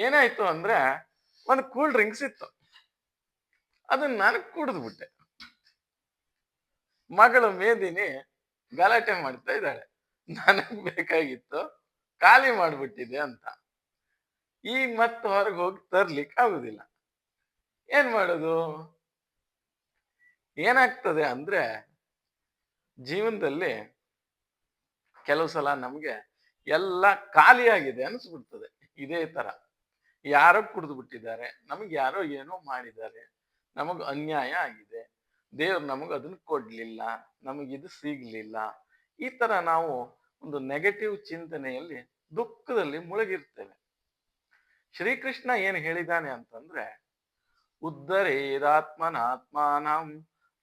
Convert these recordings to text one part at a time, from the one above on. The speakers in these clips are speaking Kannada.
ಏನಾಯ್ತು ಅಂದ್ರೆ ಒಂದು ಕೂಲ್ ಡ್ರಿಂಕ್ಸ್ ಇತ್ತು, ಅದನ್ನ ನಾನು ಕುಡಿದ್ಬಿಟ್ಟೆ. ಮಗಳು ಮೇದಿನಿ ಗಲಾಟೆ ಮಾಡ್ತಾ ಇದ್ದಾಳೆ, ನನಗ್ ಬೇಕಾಗಿತ್ತು, ಖಾಲಿ ಮಾಡ್ಬಿಟ್ಟಿದೆ ಅಂತ. ಈಗ ಮತ್ತೆ ಹೊರಗೆ ಹೋಗಿ ತರ್ಲಿಕ್ಕೆ ಆಗುದಿಲ್ಲ. ಏನ್ ಮಾಡೋದು? ಏನಾಗ್ತದೆ ಅಂದ್ರೆ ಜೀವನದಲ್ಲಿ ಕೆಲವು ಸಲ ನಮ್ಗೆ ಎಲ್ಲ ಖಾಲಿಯಾಗಿದೆ ಅನಿಸ್ಬಿಡ್ತದೆ. ಇದೇ ತರ ಯಾರೋ ಕುಡಿದು ಬಿಟ್ಟಿದ್ದಾರೆ, ನಮಗೆ ಯಾರೋ ಏನೋ ಮಾಡಿದ್ದಾರೆ, ನಮಗ್ ಅನ್ಯಾಯ ಆಗಿದೆ, ದೇವ್ರು ನಮಗ್ ಅದನ್ನ ಕೊಡ್ಲಿಲ್ಲ, ನಮಗಿದು ಸಿಗ್ಲಿಲ್ಲ. ಈ ತರ ನಾವು ಒಂದು ನೆಗೆಟಿವ್ ಚಿಂತನೆಯಲ್ಲಿ, ದುಃಖದಲ್ಲಿ ಮುಳುಗಿರ್ತೇವೆ. ಶ್ರೀಕೃಷ್ಣ ಏನ್ ಹೇಳಿದಾನೆ ಅಂತಂದ್ರೆ, ಉದ್ಧರೇದಾತ್ಮನಾತ್ಮಾನಂ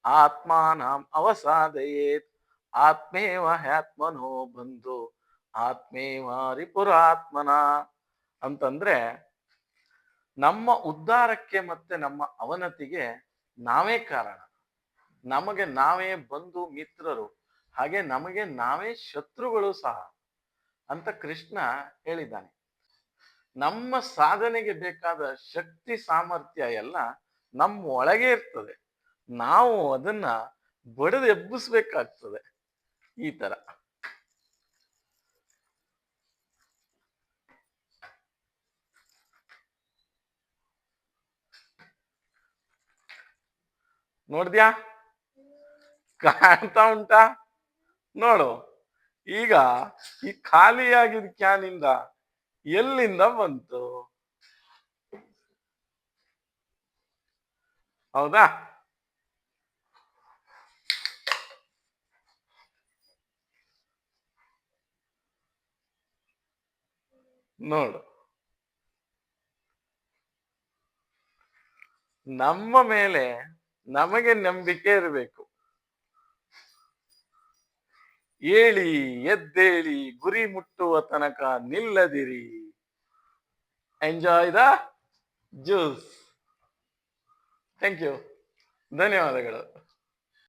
ಆತ್ಮಾನಂ ಅವಸಾದಯೇತ್ ಆತ್ಮೇವ ಹ್ಯಾತ್ಮನೋ ಬಂಧು ಆತ್ಮೇವ ರಿಪುರಾತ್ಮನ ಅಂತಂದ್ರೆ, ನಮ್ಮ ಉದ್ಧಾರಕ್ಕೆ ಮತ್ತೆ ನಮ್ಮ ಅವನತಿಗೆ ನಾವೇ ಕಾರಣ, ನಮಗೆ ನಾವೇ ಬಂಧು ಮಿತ್ರರು, ಹಾಗೆ ನಮಗೆ ನಾವೇ ಶತ್ರುಗಳು ಸಹ ಅಂತ ಕೃಷ್ಣ ಹೇಳಿದ್ದಾನೆ. ನಮ್ಮ ಸಾಧನೆಗೆ ಬೇಕಾದ ಶಕ್ತಿ ಸಾಮರ್ಥ್ಯ ಎಲ್ಲ ನಮ್ಮ ಒಳಗೆ ಇರ್ತದೆ, ನಾವು ಅದನ್ನ ಬಡಿದು ಎಬ್ಬಿಸ್ಬೇಕಾಗ್ತದೆ. ಈ ತರ ನೋಡ್ದ್ಯಾ? ಕಾಣ್ತಾ ಉಂಟಾ? ನೋಡು, ಈಗ ಈ ಖಾಲಿಯಾಗಿದ್ದ ಕ್ಯಾನಿಂದ ಎಲ್ಲಿಂದ ಬಂತು? ಹೌದಾ? ನೋಡು, ನಮ್ಮ ಮೇಲೆ ನಮಗೆ ನಂಬಿಕೆ ಇರಬೇಕು. ಏಳಿ ಎದ್ದೇಳಿ ಗುರಿ ಮುಟ್ಟುವ ತನಕ ನಿಲ್ಲದಿರಿ. Enjoy the juice. Thank you, ಧನ್ಯವಾದಗಳು.